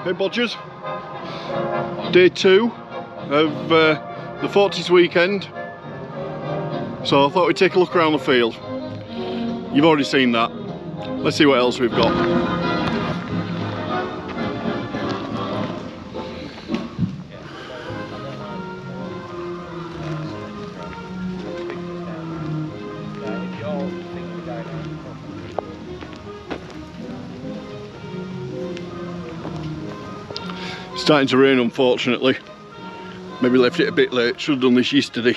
Hey Bodgers, day 2 of the 40's weekend, so I thought we'd take a look around the field. You've already seen that, let's see what else we've got. Starting to rain, unfortunately. Maybe left it a bit late, should have done this yesterday.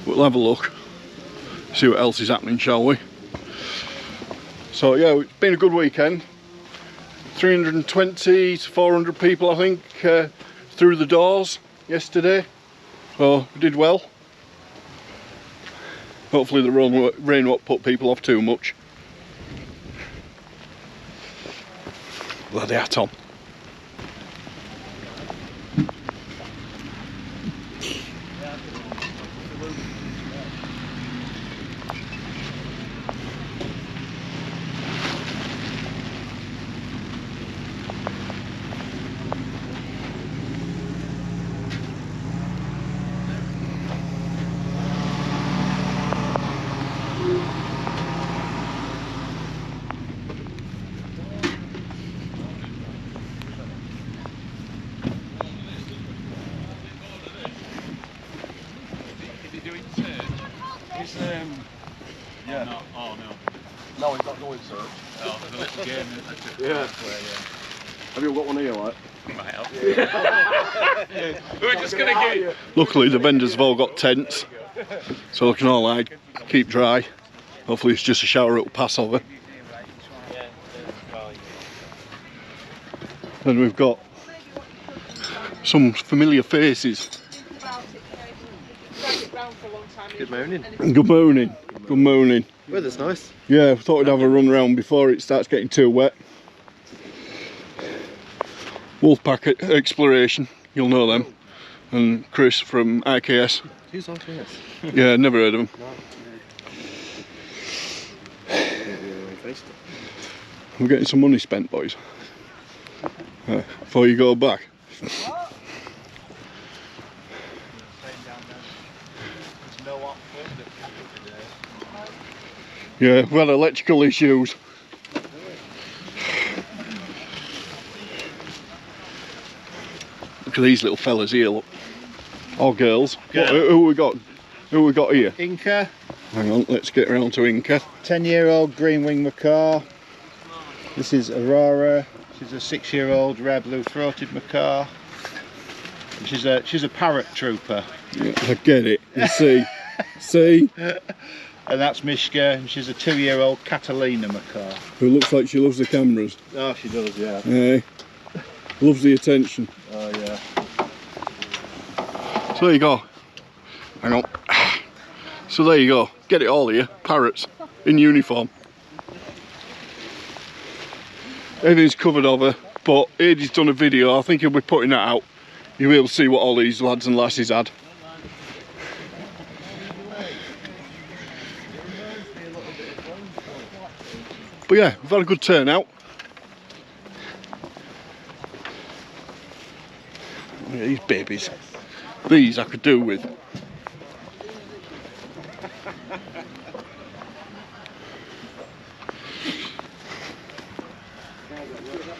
We'll have a look, see what else is happening, shall we? So yeah, it's been a good weekend. 320 to 400 people I think through the doors yesterday, so we did well. Hopefully the rain won't put people off too much. We'll have the hat on. Yeah. No, oh no. No, he's not going search. Oh, the little game, isn't it? Yeah. Have you got one here, like? Might help. Yeah. We're just gonna get. Luckily, the vendors have all got tents, so they can all like keep dry. Hopefully, it's just a shower it'll pass over. Then we've got some familiar faces. Good morning. Good morning. Good morning. Weather's nice. Yeah, I thought we'd have a run around before it starts getting too wet. Wolfpack Exploration, you'll know them. And Chris from IKS. Who's IKS? Yeah, never heard of them. No. We're getting some money spent, boys. Before you go back. Yeah, we've had electrical issues. Look at these little fellas here, look. Or girls. Girl. Who we got? Who we got here? Inca. Hang on, let's get around to Inca. 10-year-old green wing macaw. This is Aurora. She's a 6-year-old rare blue-throated macaw. She's a parrot trooper. Yeah, I get it. You see? See? And that's Mishka, and she's a 2-year-old Catalina macaw. Who looks like she loves the cameras. Oh, she does, yeah. Hey. Loves the attention. Oh, yeah. So there you go. Hang on. So there you go. Get it all here. Parrots in uniform. Everything's covered over, but Aidy's done a video. I think he'll be putting that out. You'll be able to see what all these lads and lasses had. But yeah, we've had a good turnout. Look at these babies. These I could do with.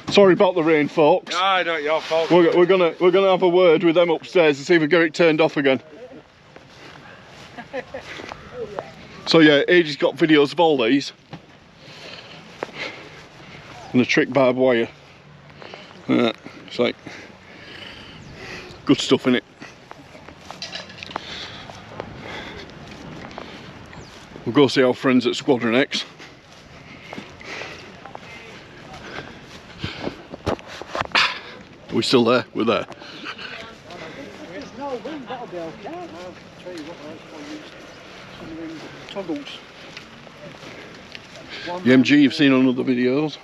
Sorry about the rain, folks. No, not your fault. We're gonna have a word with them upstairs and see if we get it turned off again. So yeah, Aidy's got videos of all these. And the trick barbed wire. It's like good stuff in it. We'll go see our friends at Squadron X. Are we still there? We're there. The MG you've seen on other videos.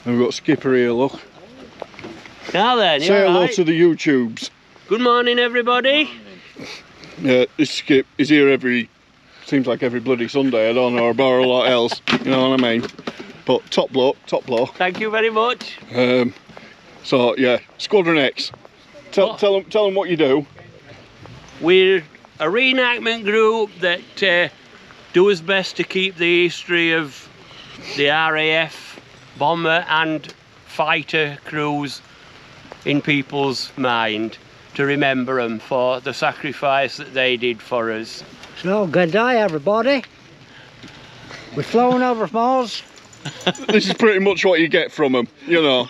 And we've got Skipper here, look. Now then, Say you're hello right. to the YouTubes. Good morning, everybody. Yeah, this Skip is here every seems like every bloody Sunday. I don't know about a lot else. You know what I mean? But top bloke, top bloke. Thank you very much. So yeah, Squadron X. Tell them what you do. We're a reenactment group that do its best to keep the history of the RAF bomber and fighter crews in people's mind, to remember them for the sacrifice that they did for us. So, good day everybody. We're flown over Mars. This is pretty much what you get from them, you know.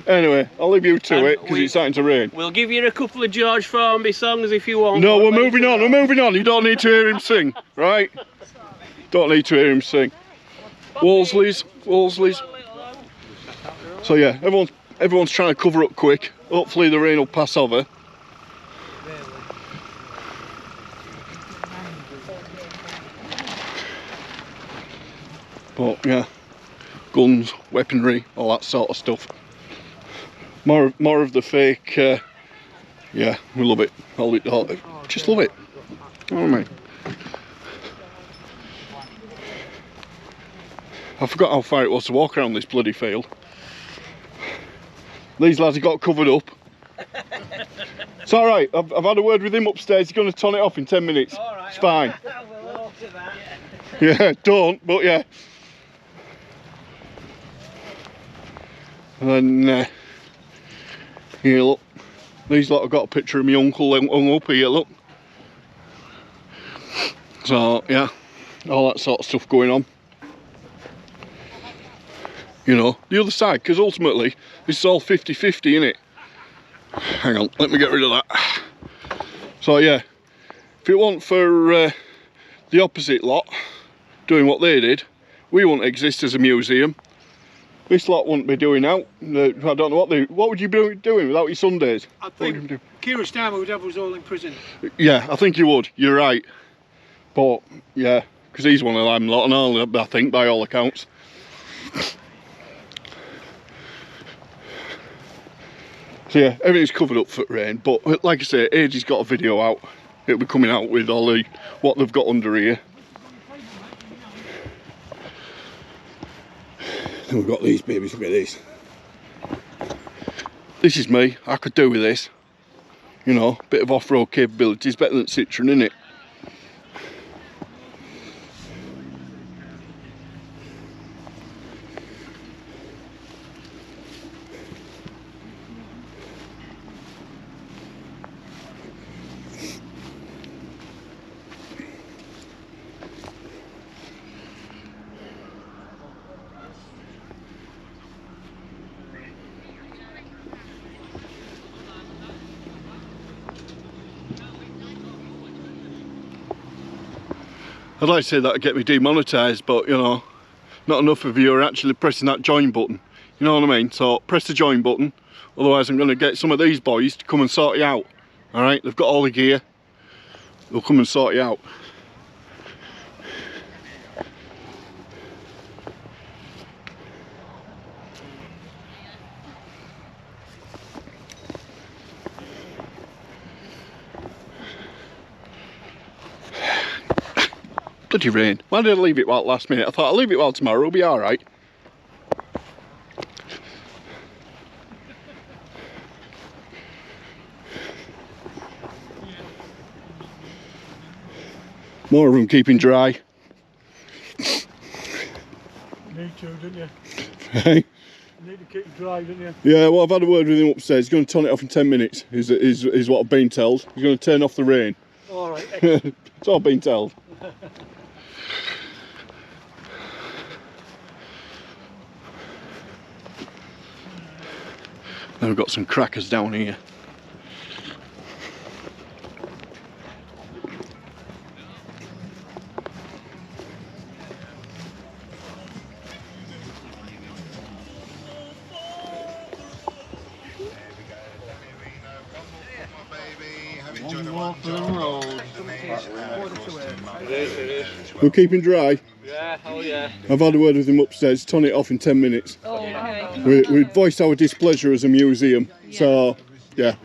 Anyway, I'll leave you to it because it's starting to rain. We'll give you a couple of George Formby songs if you want. No, we're moving on, we're moving on. You don't need to hear him sing, right? Don't need to hear him sing. Wolseley's. So yeah, everyone's trying to cover up quick. Hopefully the rain will pass over. But yeah, guns, weaponry, all that sort of stuff. More of the fake. Yeah, we love it. Just love it. You know what I mean? I forgot how far it was to walk around this bloody field. These lads have got covered up. It's alright, I've had a word with him upstairs. He's going to turn it off in 10 minutes. Right, it's fine. Yeah, don't, but yeah. And then, here, look. These lot have got a picture of my uncle hung up here, look. So, yeah, all that sort of stuff going on. You know, the other side, because ultimately this is all 50-50, innit? Hang on, let me get rid of that. So yeah, if it weren't for the opposite lot doing what they did, we wouldn't exist as a museum. This lot wouldn't be doing out. I don't know what would you be doing without your Sundays? I think Kieran Starmer would have us all in prison. Yeah, I think you would, you're right. But yeah, because he's one of them lot and all, I think, by all accounts. So yeah, everything's covered up for rain, but like I say, AG's got a video out. It'll be coming out with all the what they've got under here. And we've got these babies, look at this. This is me, I could do with this. You know, bit of off-road capabilities, better than Citroen, innit? I'd like to say that would get me demonetised, but you know, not enough of you are actually pressing that join button. You know what I mean? So press the join button, otherwise I'm going to get some of these boys to come and sort you out. Alright, they've got all the gear, they'll come and sort you out. Bloody rain. Why did I leave it while last minute? I thought I'll leave it while tomorrow, it'll be alright. More of them keeping dry. Need to, didn't you? Hey? Need to keep dry, didn't you? Yeah, well I've had a word with him upstairs. He's going to turn it off in 10 minutes, is what I've been told. He's going to turn off the rain. Alright. It's all been told. Then we've got some crackers down here. We're keeping dry. Yeah, oh yeah. I've had a word with him upstairs, turn it off in 10 minutes. Oh, okay. We voiced our displeasure as a museum, so yeah.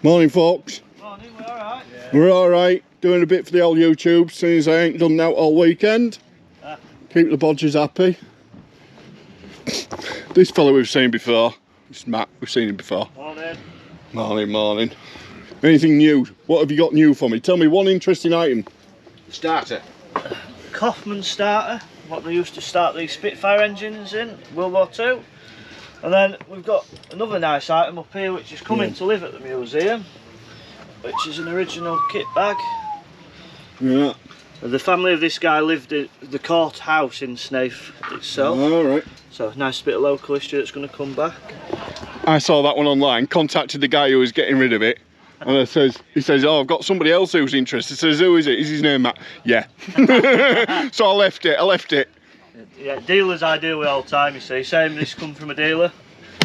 Morning, folks. Morning, we alright? We're alright. Doing a bit for the old YouTube, seeing as I ain't done that all weekend. Keep the bodgers happy. This fella we've seen before. This is Matt, we've seen him before. Morning. Morning, morning. Anything new? What have you got new for me? Tell me one interesting item. Starter. Kaufman starter, what they used to start these Spitfire engines in World War II. And then we've got another nice item up here which is coming to live at the museum, which is an original kit bag. Yeah. The family of this guy lived at the courthouse in Snaith itself. Alright. So nice bit of local history that's going to come back. I saw that one online, contacted the guy who was getting rid of it. And he says, oh, I've got somebody else who's interested. I says, who is it? Is his name Matt? Yeah. So I left it. Yeah, dealers I deal with all the time, you see. Same, this come from a dealer.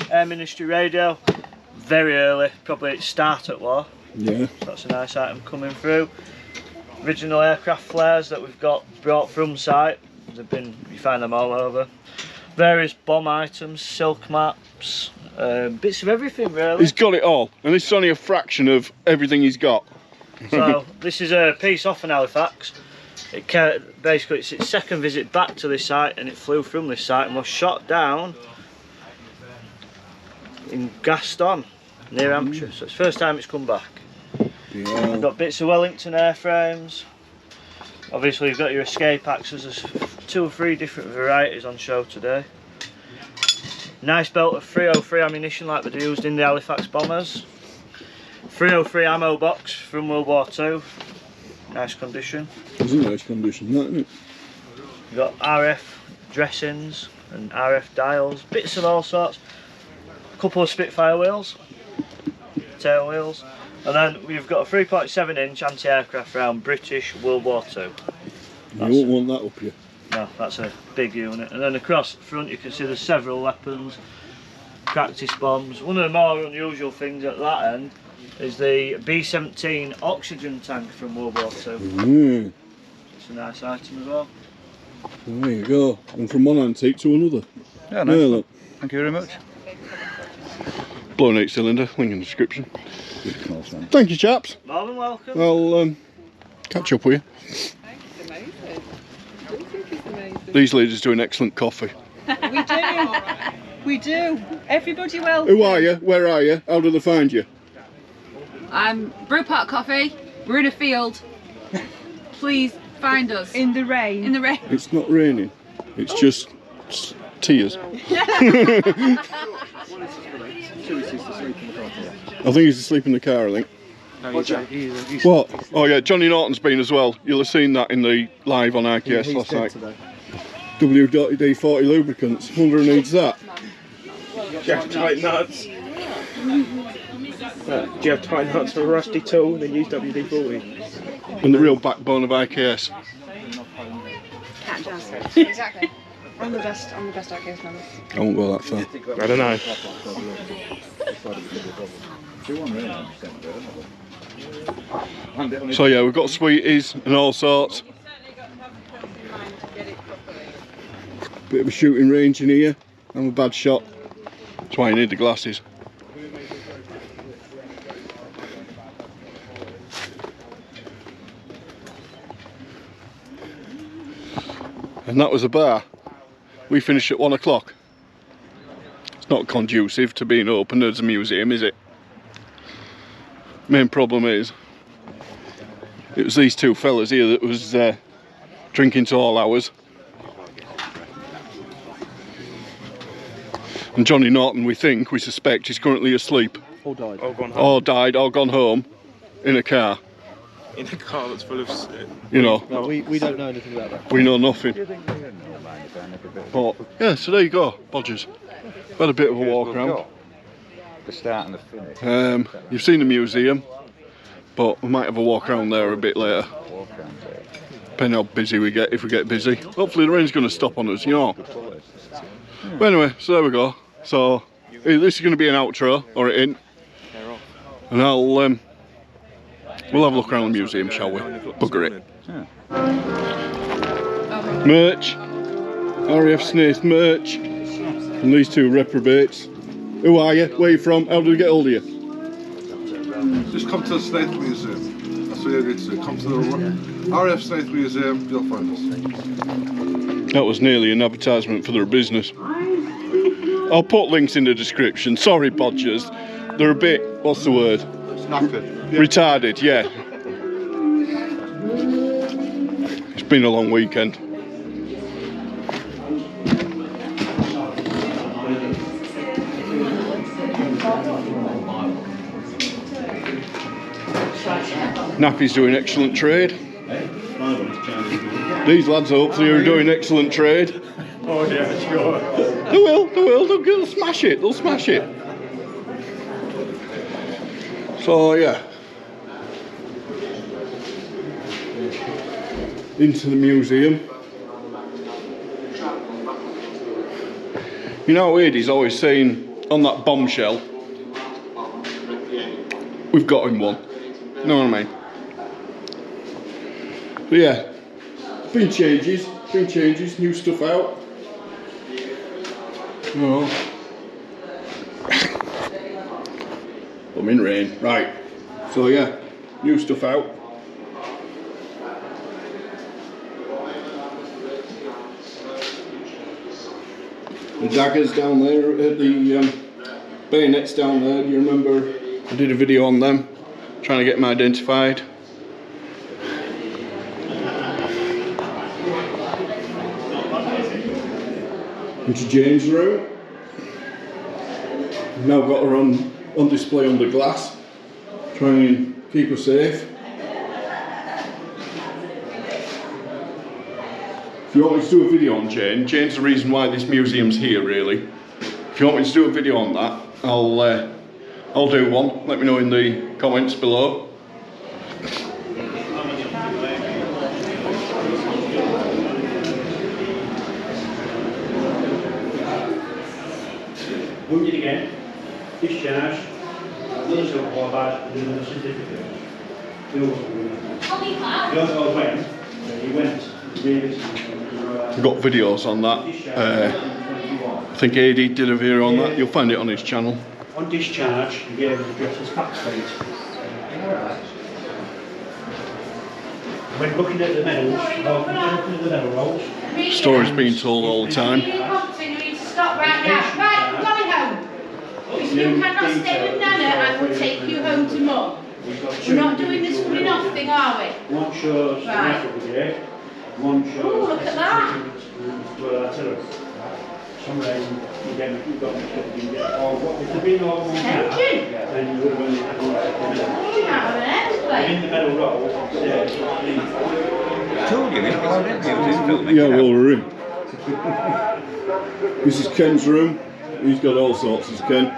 Air Ministry radio, very early, probably at start at war. Yeah. So that's a nice item coming through. Original aircraft flares that we've got brought from site. They've been, you find them all over. Various bomb items, silk maps, bits of everything really. He's got it all, and this is only a fraction of everything he's got. So this is a piece off in Halifax. Basically it's its second visit back to this site, and it flew from this site and was shot down in Gaston, near Hampshire. So it's the first time it's come back. Yeah. We've got bits of Wellington airframes. Obviously you've got your escape axes. There's 2 or 3 different varieties on show today. Nice belt of 303 ammunition like they used in the Halifax bombers. 303 ammo box from World War II. Nice condition. It's in nice condition, that, isn't it? We've got RF dressings and RF dials, bits of all sorts. A couple of Spitfire wheels, tail wheels, and then we've got a 3.7 inch anti-aircraft round British World War II. You won't want that up here. No, that's a big unit. And then across the front you can see there's several weapons, practice bombs. One of the more unusual things at that end is the B-17 oxygen tank from World War II. It's a nice item as well. There you go. And from one antique to another. Yeah, nice. Yeah, look. Thank you very much. Blown 8 cylinder, link in the description. Thank you, chaps. More than welcome. I'll catch up with you. These ladies do an excellent coffee. We do. We do. Everybody welcome. Who are you? Where are you? How do they find you? Brew Park Coffee. We're in a field. Please find us. In the rain. In the rain. It's not raining. It's just tears. I think he's asleep in the car, I think. No, What? Oh yeah, Johnny Norton's been as well. You'll have seen that in the live on RKS last night. WD-40 lubricants. Wonder who needs that. Do you have tight nuts? Do you have tight nuts for a rusty tool? Then use WD-40. And the real backbone of RKS. Cat jazz. Exactly. I'm the best RKS member. I won't go that far. I don't know. So yeah, we've got sweeties and all sorts. Bit of a shooting range in here. I'm a bad shot. That's why you need the glasses. And that was a bar. We finished at 1 o'clock. It's not conducive to being open as a museum, is it? Main problem is it was these 2 fellas here that was drinking to all hours. And Johnny Norton, we suspect, is currently asleep. Or died. Or gone home. Or died, or gone home in a car. In a car that's full of shit. You know. No, we don't know anything about that. We know nothing. But yeah, so there you go, Bodgers. Had a bit of a walk around. The start and the finish. You've seen the museum, but we might have a walk around there a bit later. Depending how busy we get, if we get busy. Hopefully the rain's going to stop on us, you know. But anyway, so there we go. So this is going to be an outro, or it ain't. And I'll we'll have a look around the museum, shall we? Bugger it. Merch. RAF Snaith merch. And these two reprobates. Who are you? Where are you from? How did we get hold of you? Just come to the Snaith Museum. That's what you need to do. Come to the RAF Snaith Museum, you'll find us. That was nearly an advertisement for their business. I'll put links in the description. Sorry, bodgers. They're a bit, what's the word? Knackered. Retarded, yeah. It's been a long weekend. Nappy's doing excellent trade. These lads hopefully are doing excellent trade. Oh yeah, sure. They'll smash it, they'll smash it. So yeah. Into the museum. You know what Eddie's always saying on that bombshell? We've got him one. You know what I mean? But yeah, been changes, new stuff out. Oh. I'm in rain, right. So yeah, new stuff out. The daggers down there, the bayonets down there, do you remember I did a video on them, trying to get them identified. Into Jane's room. We've now got her on display under glass, trying and keep her safe. If you want me to do a video on Jane, Jane's the reason why this museum's here really. If you want me to do a video on that, I'll do one. Let me know in the comments below. Wounded again, discharged, another silver badge, and another certificate. He went really. I've got videos on that. I think AD did a video on that. You'll find it on his channel. On discharge, he gave us a dress as backstage. When looking at the medals, Stories being told all the time. Stop right now. Right, I'm going home. If you cannot stay with Nana, I will take you home to Mum. We're not doing this coming off thing, are we? One shows right. One shows. Oh, look at that. Some reason you got mixed up, you get all what if there'd been no one then you would have only had one second. In the middle row, told you, Yeah, well, we're in. This is Ken's room. He's got all sorts of Ken.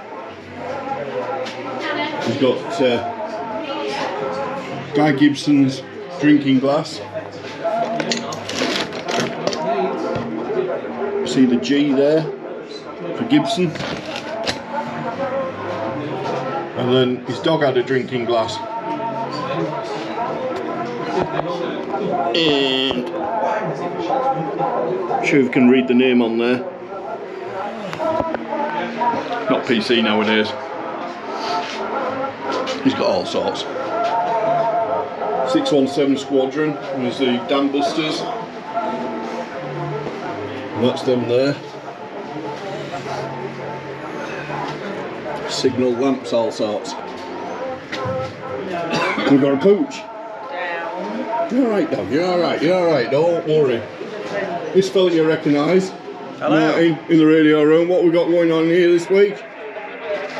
He's got Guy Gibson's drinking glass. See the G there for Gibson. And then his dog had a drinking glass. And I'm sure if you can read the name on there. Not PC nowadays. He's got all sorts. 617 Squadron, there's the Dam Busters. And that's them there. Signal lamps, all sorts. We've got a pooch. You're alright, dog, you're alright, don't worry. This fella you recognise. Hello. Martin, in the radio room. What we got going on here this week?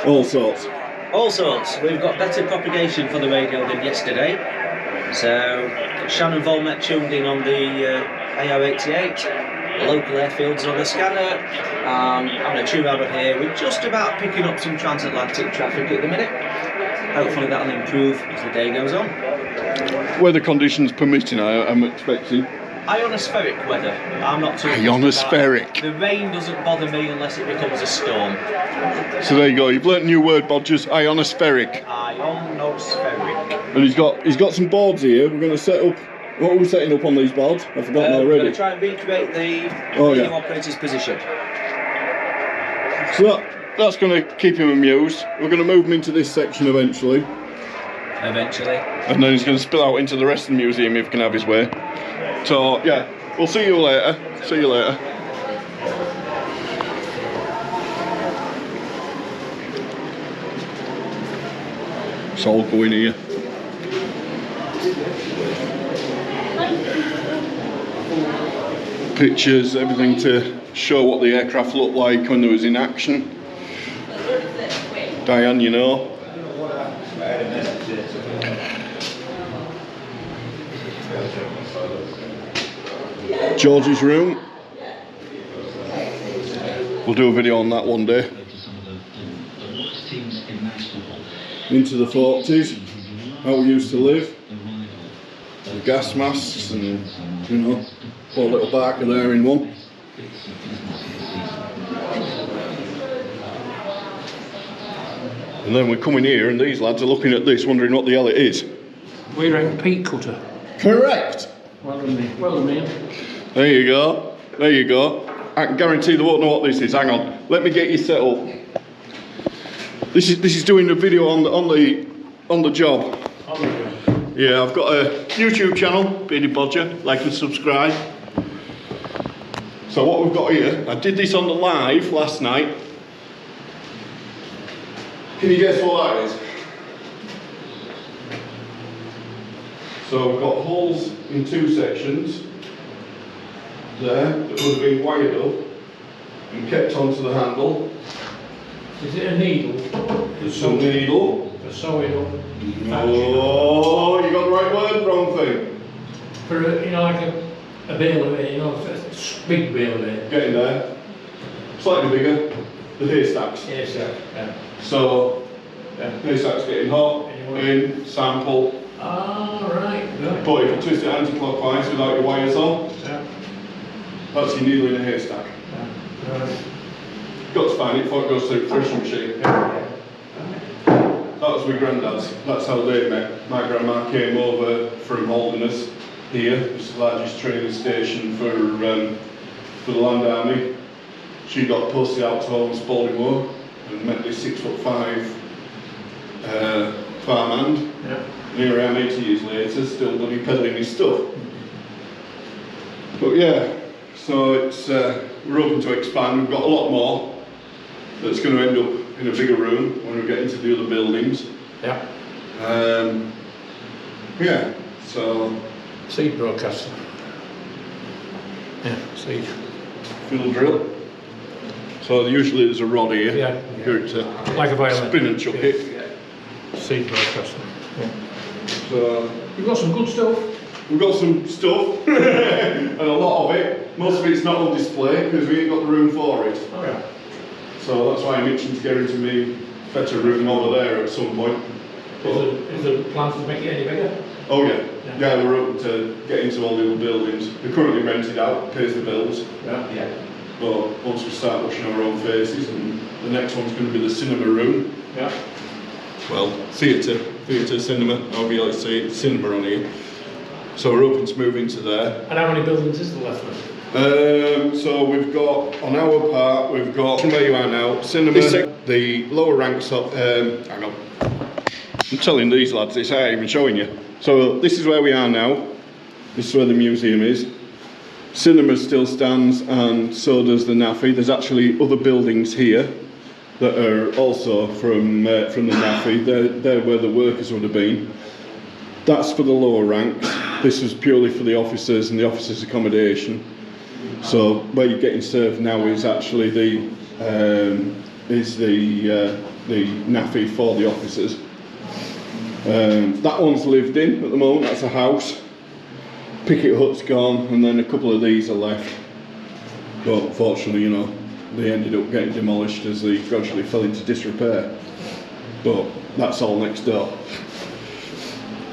All sorts. All sorts. We've got better propagation for the radio than yesterday. So, Shannon Volmet tuned in on the AO88. Local airfields on the scanner. I'm going to tune over here. We're just about picking up some transatlantic traffic at the minute. Hopefully that'll improve as the day goes on. Weather conditions permitting, I'm expecting. Ionospheric weather. I'm not too. Ionospheric. The rain doesn't bother me unless it becomes a storm. So there you go. You've learnt a new word, Bodgers. Ionospheric. Ionospheric. And he's got some boards here. We're going to set up. What are we setting up on these boards? I've forgotten We're already. going to try and recreate the Oh, radio yeah. operator's position. So that's going to keep him amused. We're going to move him into this section eventually. Eventually. And then he's going to spill out into the rest of the museum if he can have his way. So yeah, we'll see you later. See you later. It's all going here. Pictures, everything to show what the aircraft looked like when they was in action. Diane, you know. George's room. We'll do a video on that one day. Into the 40s, how we used to live. The gas masks and, you know, put a little barker there in one. And then we come in here and these lads are looking at this wondering what the hell it is. We're in peat cutter. Correct! Well done, mate. Well done, mate. There you go. There you go. I can guarantee they won't know what this is. Hang on. Let me get you set up. This is doing a video on the job. Yeah, I've got a YouTube channel, Bearded Bodger, like and subscribe. So what we've got here, I did this on the live last night. Can you guess what that is? So we've got holes in two sections there that would have been wired up and kept onto the handle. Is it a needle? There's some needle. For sewing up? Oh, you got the right word, wrong thing. For a, you know, like a bale of it, you know, a big bale of it. Getting there. Slightly bigger. The haystacks. Yes, yeah. So, haystacks getting hot, in, sample. Ah, right. Good. But if you twist it anti-clockwise without your wires on, that's your needle in a haystack. Got to find it before it goes through the threshing machine. That was with Grandad's. That's how they met. My grandma came over from Holderness here, which is the largest training station for the Land Army. She got posted out to Holmes Baltimore and met this 6'5" farmhand. And here I am 80 years later, still bloody peddling his stuff. But yeah, so it's we're hoping to expand. We've got a lot more that's going to end up in a bigger room when we get into the other buildings. Yeah. Yeah, so... Seed broadcaster. Yeah, seed. Fiddle drill. So usually there's a rod here. Yeah. Here to like a violin. Spin and chuck it. Seed broadcaster. Yeah. So... We've got some good stuff. We've got some stuff, and a lot of it. Most of it's not on display because we ain't got the room for it. Oh yeah. So that's why I mentioned to get into me better room over there at some point. Is there plans to make it any bigger? Oh yeah. Yeah, we're open to get into all the other buildings. We're currently rented out, pays the bills. Yeah. But once we start washing our own faces, and the next one's going to be the cinema room. Yeah. Well, theatre, cinema, however you like to say it, cinema on here. So we're hoping to move into there. And how many buildings is there left? So we've got, on our part, we've got, from where you are now, cinema, the lower ranks of, hang on. I'm telling these lads this, I ain't even showing you. So this is where we are now. This is where the museum is. Cinema still stands, and so does the NAFI. There's actually other buildings here that are also from the NAFI. They're where the workers would have been. That's for the lower ranks. This was purely for the officers and the officers' accommodation. So where you're getting served now is actually the NAFI for the officers. That one's lived in at the moment. That's a house. Picket hut's gone, and then a couple of these are left. But unfortunately, you know, they ended up getting demolished as they gradually fell into disrepair. But that's all next door.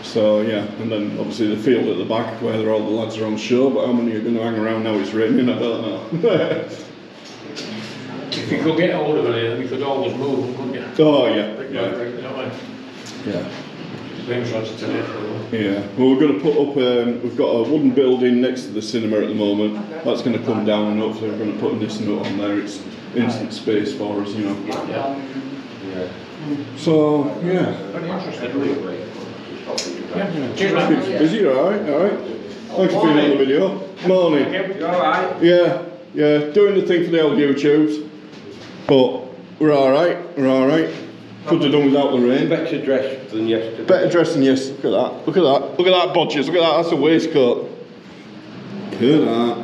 So yeah, and then obviously the field at the back where all the lads are on show, but how many are going to hang around now it's raining, I don't know. If you could get hold of it, we could always move them, couldn't you? Oh yeah. Yeah. Yeah, well we're going to put up, we've got a wooden building next to the cinema at the moment. That's going to come down, and hopefully we're going to put this note on there. It's instant space for us, you know. So, yeah. Is he alright? Alright. Thanks for being on the video. Morning. You alright? Yeah, doing the thing for the old YouTubes. But we're alright, Could have done without the rain. Better dressed than yesterday. Better dressed than yesterday. Look at that. Look at that, bodgers. Look at that. That's a waistcoat. Look at that.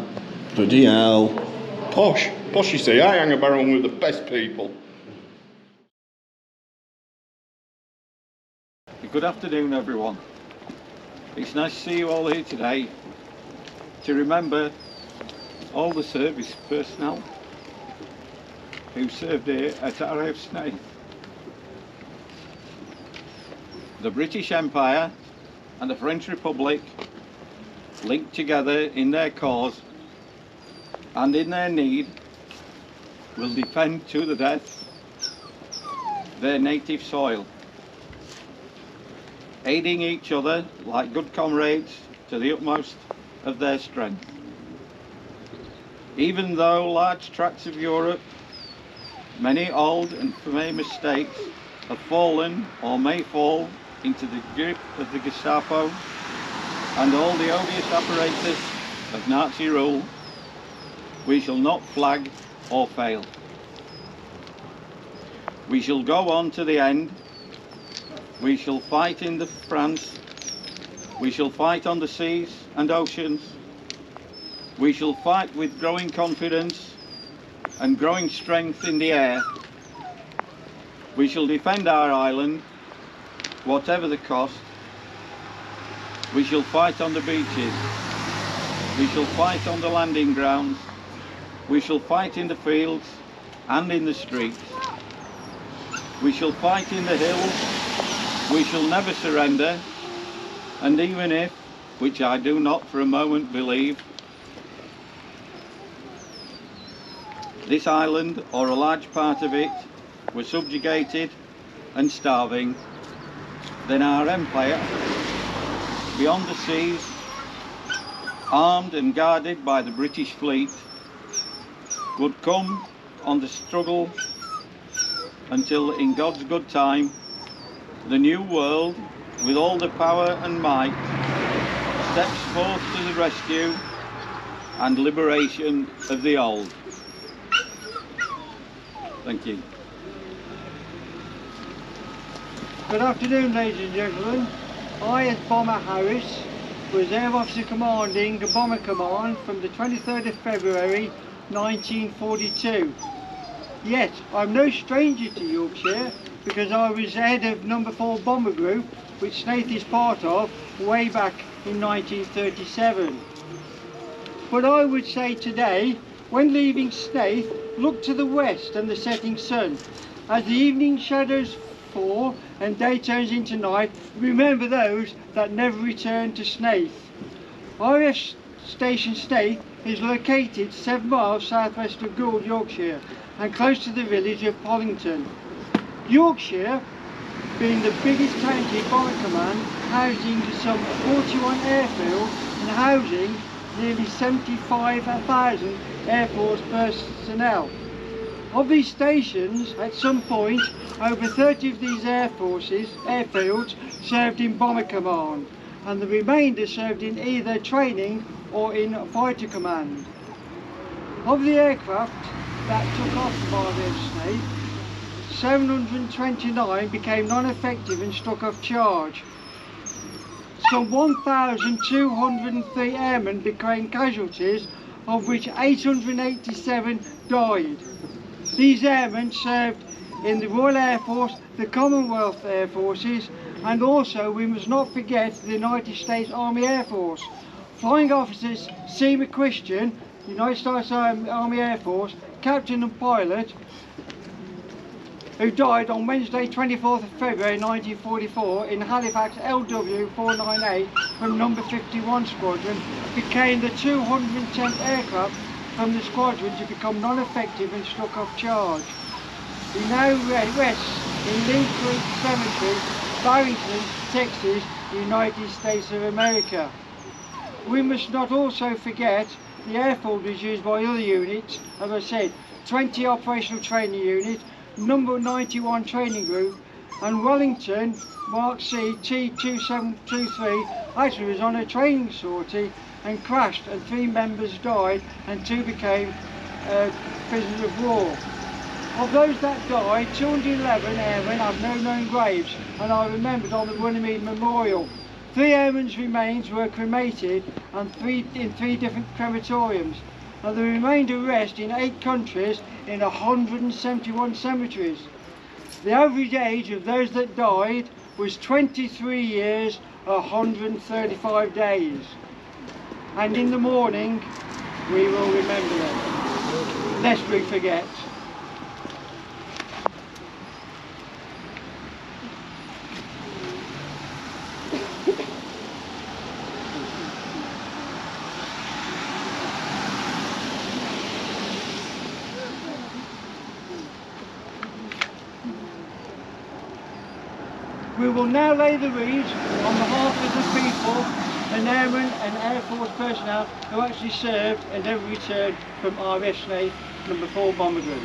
Bloody hell. Posh, you see. I hang around with the best people. Good afternoon, everyone. It's nice to see you all here today to remember all the service personnel who served here at RAF Snaith. The British Empire and the French Republic, linked together in their cause and in their need, will defend to the death their native soil, aiding each other like good comrades to the utmost of their strength. Even though large tracts of Europe, many old and famous states, have fallen or may fall into the grip of the Gestapo and all the odious apparatus of Nazi rule, we shall not flag or fail. We shall go on to the end. We shall fight in France. We shall fight on the seas and oceans. We shall fight with growing confidence and growing strength in the air. We shall defend our island, whatever the cost. We shall fight on the beaches. We shall fight on the landing grounds. We shall fight in the fields and in the streets. We shall fight in the hills. We shall never surrender, and even if, which I do not for a moment believe, this island or a large part of it were subjugated and starving, then our empire, beyond the seas, armed and guarded by the British fleet, would come on the struggle until, in God's good time, the new world, with all the power and might, steps forth to the rescue and liberation of the old. Thank you. Good afternoon, ladies and gentlemen. I, as Bomber Harris, was Air Officer Commanding the Bomber Command from the 23rd of February 1942. Yet, I'm no stranger to Yorkshire, because I was head of No. 4 Bomber Group, which Snaith is part of, way back in 1937. But I would say today, when leaving Snaith, look to the west and the setting sun. As the evening shadows fall and day turns into night, remember those that never return to Snaith. RAF Station Snaith is located 7 miles southwest of Gould, Yorkshire, and close to the village of Pollington. Yorkshire, being the biggest county bomber command, housing some 41 airfields and housing nearly 75,000 Air Force personnel. Of these stations, at some point, over 30 of these airfields served in bomber command, and the remainder served in either training or in fighter command. Of the aircraft that took off by the Snaith, 729 became non-effective and struck off charge. Some 1,203 airmen became casualties, of which 887 died. These airmen served in the Royal Air Force, the Commonwealth Air Forces, and also we must not forget the United States Army Air Force. Flying Officers Seymour Christian, United States Army Air Force, Captain and Pilot, who died on Wednesday 24th of February 1944 in Halifax LW 498 from No. 51 Squadron, became the 210th aircraft from the squadron to become non-effective and struck off charge. He now rests in Lee Creek Cemetery, Barrington, Texas, United States of America. We must not also forget the airfield was used by other units, as I said, 20 operational training units, number 91 training group, and Wellington Mark C T2723 actually was on a training sortie and crashed, and 3 members died and 2 became prisoners of war. Of those that died, 211 airmen have no known graves and are remembered on the Runnymede Memorial. 3 airmen's remains were cremated and in 3 different crematoriums, and the remainder rest in 8 countries in 171 cemeteries. The average age of those that died was 23 years, 135 days. And in the morning, we will remember them, lest we forget. We will now lay the wreaths on behalf of the people and airmen and Air Force personnel who actually served and never returned from RAF Snaith No. 4 Bomber Group.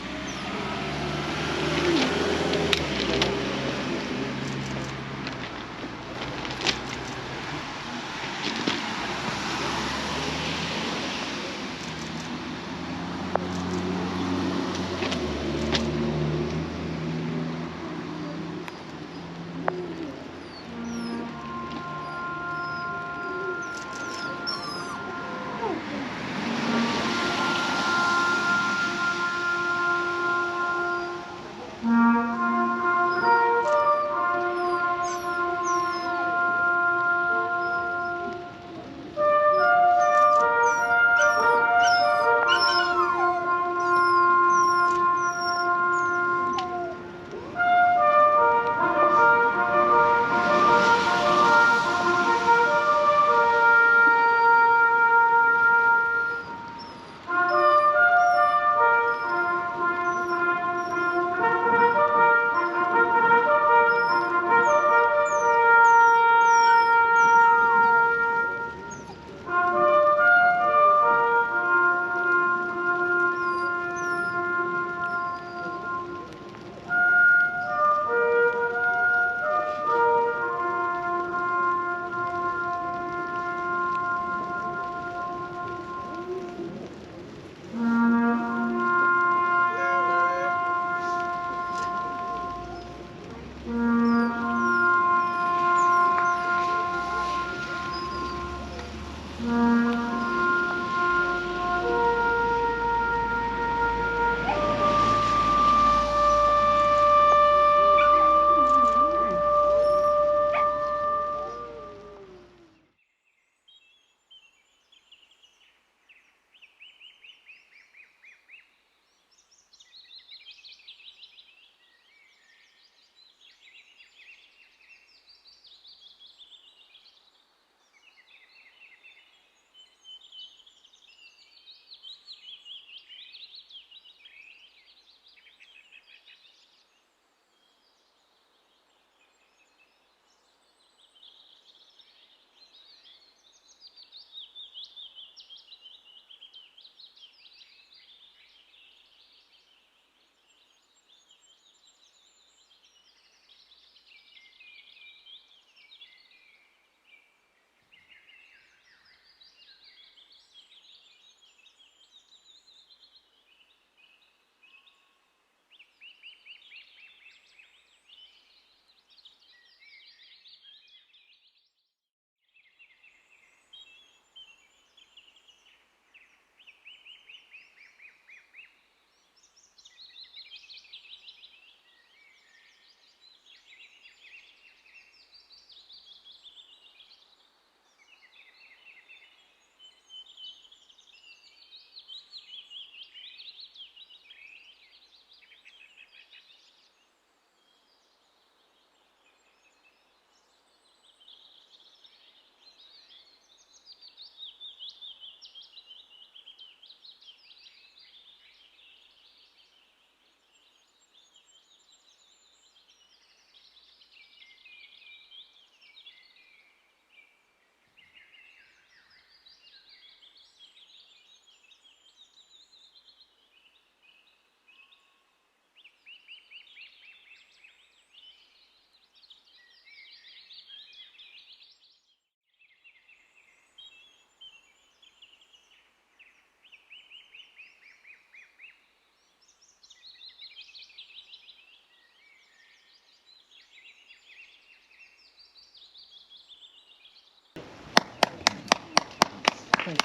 Oh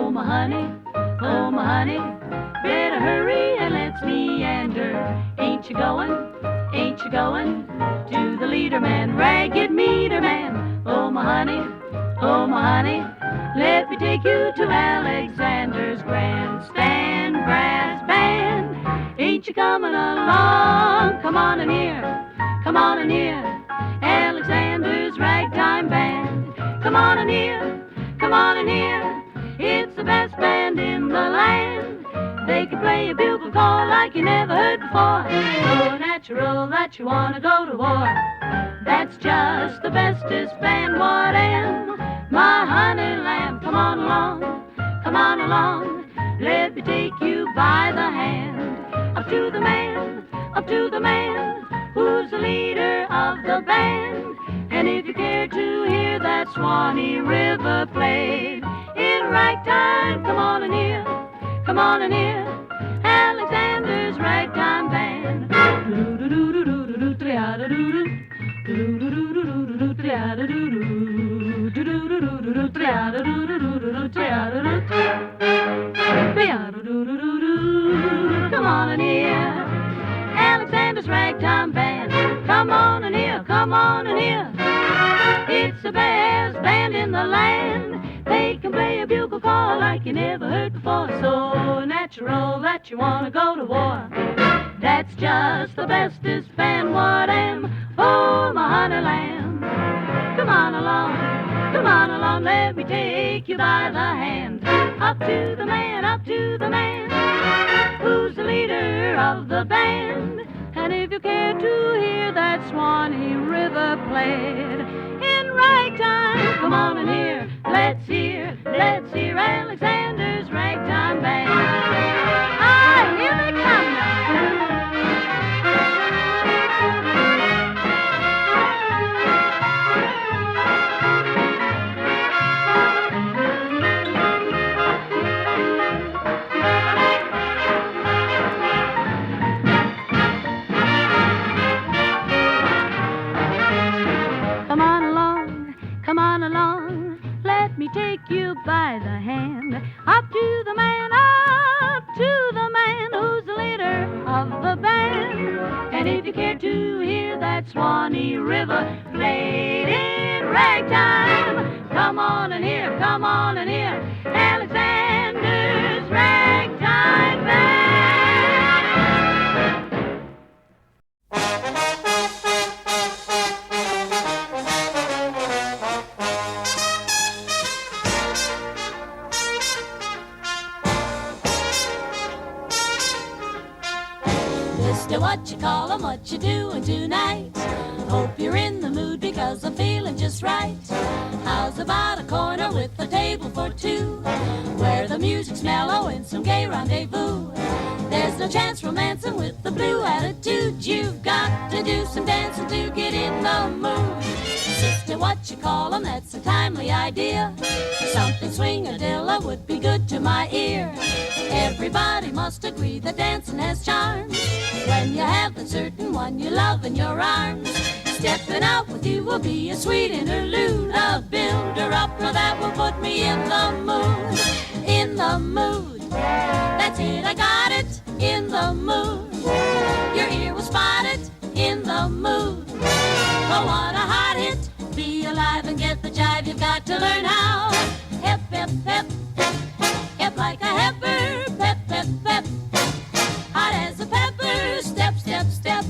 my honey, better hurry and let's meander. Ain't you going to the leader man, ragged meter man? Oh my honey, let me take you to Alexander's grandstand brass band. Ain't you coming along? Come on in here, Alexander's ragtime band. Come on in here, it's the best band in the land. They can play a bugle call like you never heard before. So natural that you wanna go to war. That's just the bestest band what am. My honey lamb, come on along, let me take you by the hand. Up to the man, who's the leader of the band. And if you care to hear that Swanee River played in ragtime, come on in here, Alexander's ragtime band. Come on in here, Alexander's ragtime band. Come on in here, it's the best band in the land. They can play a bugle call like you never heard before. So natural that you wanna go to war. That's just the bestest band what am. Oh my honey lamb, come on along, let me take you by the hand. Up to the man, who's the leader of the band. And if you care to hear that Swanee River played in ragtime, come on in here, let's hear Alexander's ragtime band. Ah, here they come now. Come on along, let me take you by the hand. Up to the man, who's the leader of the band. And if you care to hear that Swanee River played in ragtime, come on in here, Alexander's ragtime band. Mister, what you call 'em, what you doing tonight? Hope you're in the mood because I'm feeling just right. How's about a corner with a table for two, where the music's mellow and some gay rendezvous? There's no chance romancing with the blue attitude. You've got to do some dancing to get in the mood. Sister, what you call 'em, that's a timely idea. Something swing-a-dilla would be good to my ear. Everybody must agree that dancing has charms when you have the certain one you love in your arms. Stepping out with you will be a sweet interlude, a build-her-up that will put me in the mood. In the mood, that's it, I got it. In the mood, your ear will spot it. In the mood, oh what a hot hit. Be alive and get the jive, you've got to learn how. Hep, hep, hep, hep like a heifer. Pep, pep, pep, hot as a pepper. Step, step, step,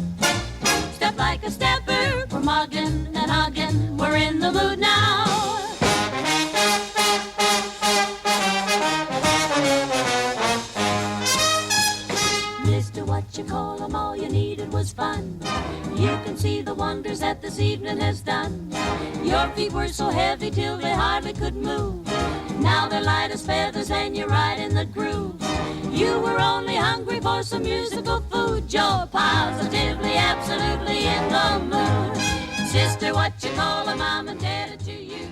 step like a stepper. We're mugging and hugging, we're in the mood now. Mister, what you call 'em, all you needed was fun. You can see the wonders that this evening has done. Your feet were so heavy till they hardly could move. Now they're light as feathers and you're right in the groove. You were only hungry for some musical food. You're positively, absolutely in the mood. Sister, what you call 'em, I'm indebted to you.